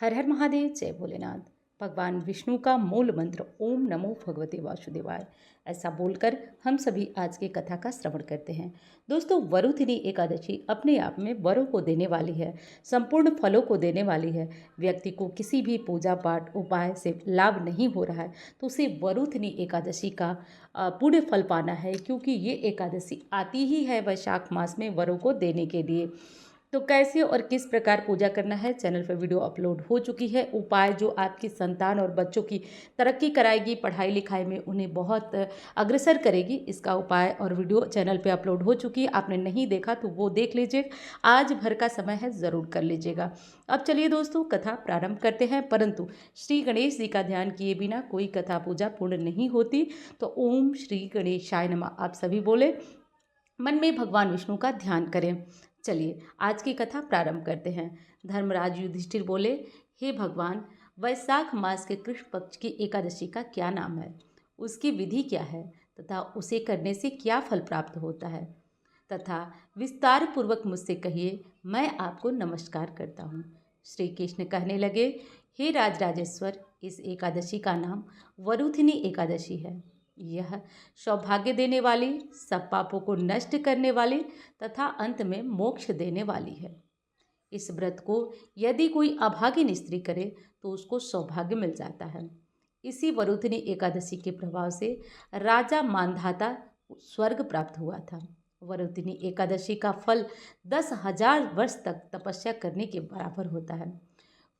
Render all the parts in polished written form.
हर हर महादेव, जय भोलेनाथ। भगवान विष्णु का मूल मंत्र ओम नमो भगवते वासुदेवाय, ऐसा बोलकर हम सभी आज की कथा का श्रवण करते हैं। दोस्तों, वरुथिनी एकादशी अपने आप में वरों को देने वाली है, संपूर्ण फलों को देने वाली है। व्यक्ति को किसी भी पूजा पाठ उपाय से लाभ नहीं हो रहा है तो उसे वरुथिनी एकादशी का पुण्य फल पाना है, क्योंकि ये एकादशी आती ही है वैशाख मास में वरों को देने के लिए। तो कैसे और किस प्रकार पूजा करना है, चैनल पर वीडियो अपलोड हो चुकी है। उपाय जो आपकी संतान और बच्चों की तरक्की कराएगी, पढ़ाई लिखाई में उन्हें बहुत अग्रसर करेगी, इसका उपाय और वीडियो चैनल पे अपलोड हो चुकी है। आपने नहीं देखा तो वो देख लीजिए, आज भर का समय है, ज़रूर कर लीजिएगा। अब चलिए दोस्तों, कथा प्रारंभ करते हैं। परंतु श्री गणेश जी का ध्यान किए बिना कोई कथा पूजा पूर्ण नहीं होती। तो ओम श्री गणेशाय नमः आप सभी बोले, मन में भगवान विष्णु का ध्यान करें। चलिए आज की कथा प्रारंभ करते हैं। धर्मराज युधिष्ठिर बोले, हे भगवान, वैशाख मास के कृष्ण पक्ष की एकादशी का क्या नाम है, उसकी विधि क्या है तथा उसे करने से क्या फल प्राप्त होता है, तथा विस्तार पूर्वक मुझसे कहिए, मैं आपको नमस्कार करता हूँ। श्री कृष्ण कहने लगे, हे राजराजेश्वर, इस एकादशी का नाम वरुथिनी एकादशी है। यह सौभाग्य देने वाली, सब पापों को नष्ट करने वाली तथा अंत में मोक्ष देने वाली है। इस व्रत को यदि कोई अभागिन स्त्री करे तो उसको सौभाग्य मिल जाता है। इसी वरुथिनी एकादशी के प्रभाव से राजा मांधाता स्वर्ग प्राप्त हुआ था। वरुथिनी एकादशी का फल 10,000 वर्ष तक तपस्या करने के बराबर होता है।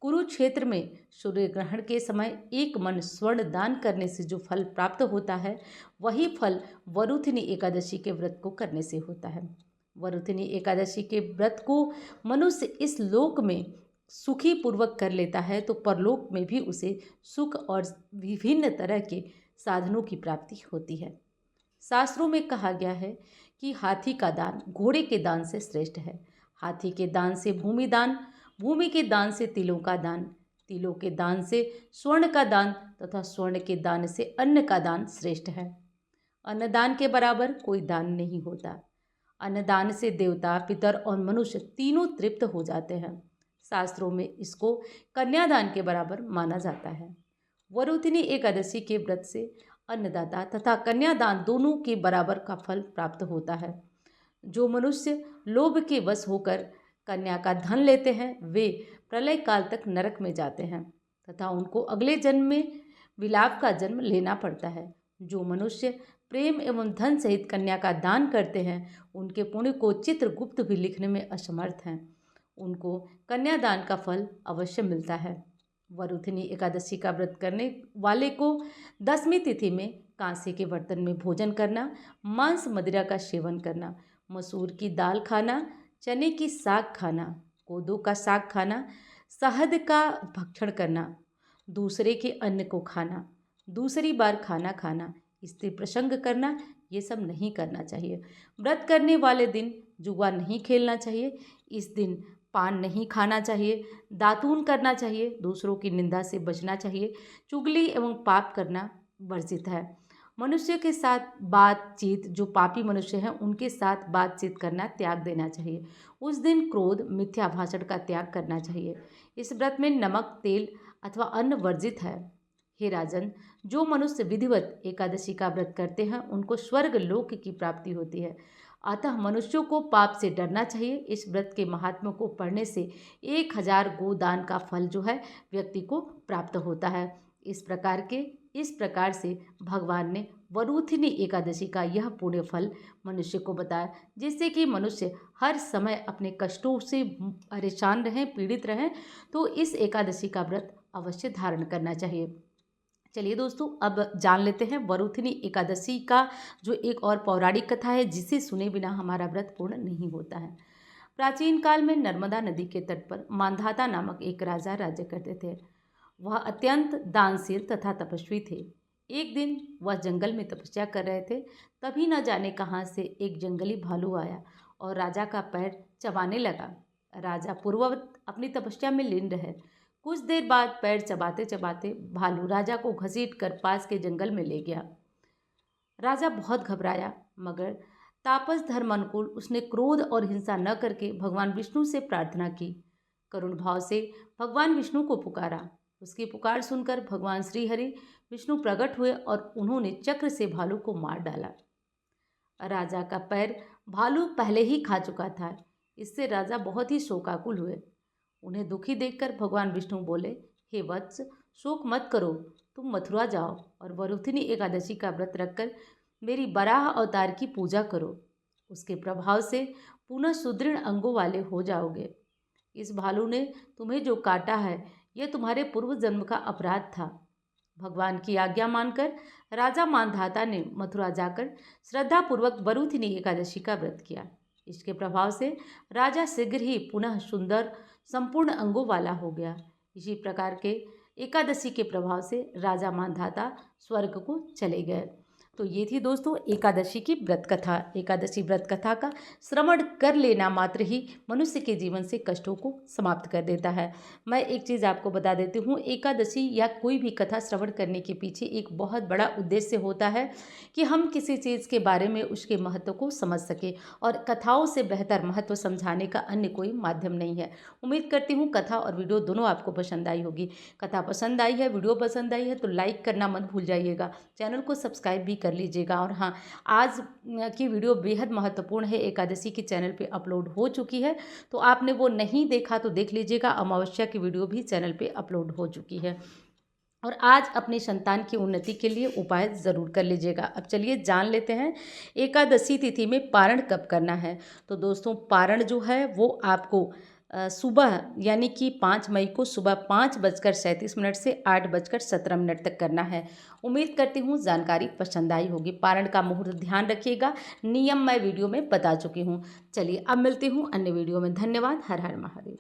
कुरुक्षेत्र में सूर्य ग्रहण के समय एक मन स्वर्ण दान करने से जो फल प्राप्त होता है, वही फल वरुथिनी एकादशी के व्रत को करने से होता है। वरुथिनी एकादशी के व्रत को मनुष्य इस लोक में सुखी पूर्वक कर लेता है तो परलोक में भी उसे सुख और विभिन्न तरह के साधनों की प्राप्ति होती है। शास्त्रों में कहा गया है कि हाथी का दान घोड़े के दान से श्रेष्ठ है। हाथी के दान से भूमि दान, भूमि के दान से तिलों का दान, तिलों के दान से स्वर्ण का दान तथा स्वर्ण के दान से अन्न का दान श्रेष्ठ है। अन्नदान के बराबर कोई दान नहीं होता। अन्नदान से देवता, पितर और मनुष्य तीनों तृप्त हो जाते हैं। शास्त्रों में इसको कन्यादान के बराबर माना जाता है। वरुथिनी एकादशी के व्रत से अन्नदाता तथा कन्यादान दोनों के बराबर का फल प्राप्त होता है। जो मनुष्य लोभ के वश होकर कन्या का धन लेते हैं, वे प्रलय काल तक नरक में जाते हैं तथा उनको अगले जन्म में विलाप का जन्म लेना पड़ता है। जो मनुष्य प्रेम एवं धन सहित कन्या का दान करते हैं, उनके पुण्य को चित्रगुप्त भी लिखने में असमर्थ हैं। उनको कन्यादान का फल अवश्य मिलता है। वरुथिनी एकादशी का व्रत करने वाले को दसवीं तिथि में कांसे के बर्तन में भोजन करना, मांस मदिरा का सेवन करना, मसूर की दाल खाना, चने की साग खाना, कोदो का साग खाना, शहद का भक्षण करना, दूसरे के अन्न को खाना, दूसरी बार खाना खाना, स्त्री प्रसंग करना, ये सब नहीं करना चाहिए। व्रत करने वाले दिन जुआ नहीं खेलना चाहिए। इस दिन पान नहीं खाना चाहिए, दातून करना चाहिए, दूसरों की निंदा से बचना चाहिए, चुगली एवं पाप करना वर्जित है। मनुष्य के साथ बातचीत, जो पापी मनुष्य हैं उनके साथ बातचीत करना त्याग देना चाहिए। उस दिन क्रोध, मिथ्या भाषण का त्याग करना चाहिए। इस व्रत में नमक, तेल अथवा अन्न वर्जित है। हे राजन, जो मनुष्य विधिवत एकादशी का व्रत करते हैं उनको स्वर्ग लोक की प्राप्ति होती है। अतः मनुष्यों को पाप से डरना चाहिए। इस व्रत के महात्म्य को पढ़ने से 1,000 गोदान का फल जो है व्यक्ति को प्राप्त होता है। इस प्रकार से भगवान ने वरुथिनी एकादशी का यह पुण्य फल मनुष्य को बताया, जिससे कि मनुष्य हर समय अपने कष्टों से परेशान रहें, पीड़ित रहें। तो इस एकादशी का व्रत अवश्य धारण करना चाहिए। चलिए दोस्तों, अब जान लेते हैं वरुथिनी एकादशी का जो एक और पौराणिक कथा है, जिसे सुने बिना हमारा व्रत पूर्ण नहीं होता है। प्राचीन काल में नर्मदा नदी के तट पर मांधाता नामक एक राजा राज्य करते थे। वह अत्यंत दानशील तथा तपस्वी थे। एक दिन वह जंगल में तपस्या कर रहे थे, तभी न जाने कहाँ से एक जंगली भालू आया और राजा का पैर चबाने लगा। राजा पूर्ववत अपनी तपस्या में लीन रहे। कुछ देर बाद पैर चबाते चबाते भालू राजा को घसीट कर पास के जंगल में ले गया। राजा बहुत घबराया, मगर तापस धर्म अनुकूल उसने क्रोध और हिंसा न करके भगवान विष्णु से प्रार्थना की। करुण भाव से भगवान विष्णु को पुकारा। उसकी पुकार सुनकर भगवान श्री हरि विष्णु प्रकट हुए और उन्होंने चक्र से भालू को मार डाला। राजा का पैर भालू पहले ही खा चुका था। इससे राजा बहुत ही शोकाकुल हुए। उन्हें दुखी देखकर भगवान विष्णु बोले, हे वत्स, शोक मत करो, तुम मथुरा जाओ और वरुथिनी एकादशी का व्रत रखकर मेरी बराह अवतार की पूजा करो। उसके प्रभाव से पुनः सुदृढ़ अंगों वाले हो जाओगे। इस भालू ने तुम्हें जो काटा है यह तुम्हारे पूर्व जन्म का अपराध था। भगवान की आज्ञा मानकर राजा मानधाता ने मथुरा जाकर श्रद्धापूर्वक वरुथिनी एकादशी का व्रत किया। इसके प्रभाव से राजा शीघ्र ही पुनः सुंदर संपूर्ण अंगों वाला हो गया। इसी प्रकार के एकादशी के प्रभाव से राजा मानधाता स्वर्ग को चले गए। तो ये थी दोस्तों एकादशी की व्रत कथा। एकादशी व्रत कथा का श्रवण कर लेना मात्र ही मनुष्य के जीवन से कष्टों को समाप्त कर देता है। मैं एक चीज़ आपको बता देती हूँ, एकादशी या कोई भी कथा श्रवण करने के पीछे एक बहुत बड़ा उद्देश्य होता है कि हम किसी चीज़ के बारे में उसके महत्व को समझ सकें, और कथाओं से बेहतर महत्व समझाने का अन्य कोई माध्यम नहीं है। उम्मीद करती हूँ कथा और वीडियो दोनों आपको पसंद आई होगी। कथा पसंद आई है, वीडियो पसंद आई है तो लाइक करना मत भूल जाइएगा, चैनल को सब्सक्राइब भी कर लीजिएगा। और हाँ, आज की वीडियो बेहद महत्वपूर्ण है, एकादशी की चैनल पे अपलोड हो चुकी है, तो आपने वो नहीं देखा तो देख लीजिएगा। अमावस्या की वीडियो भी चैनल पे अपलोड हो चुकी है। और आज अपनी संतान की उन्नति के लिए उपाय ज़रूर कर लीजिएगा। अब चलिए जान लेते हैं एकादशी तिथि में पारण कब करना है। तो दोस्तों पारण जो है वो आपको सुबह यानी कि 5 मई को सुबह 5:37 से 8:17 तक करना है। उम्मीद करती हूँ जानकारी पसंद आई होगी। पारण का मुहूर्त ध्यान रखिएगा, नियम मैं वीडियो में बता चुकी हूँ। चलिए अब मिलती हूँ अन्य वीडियो में। धन्यवाद। हर हर महादेव।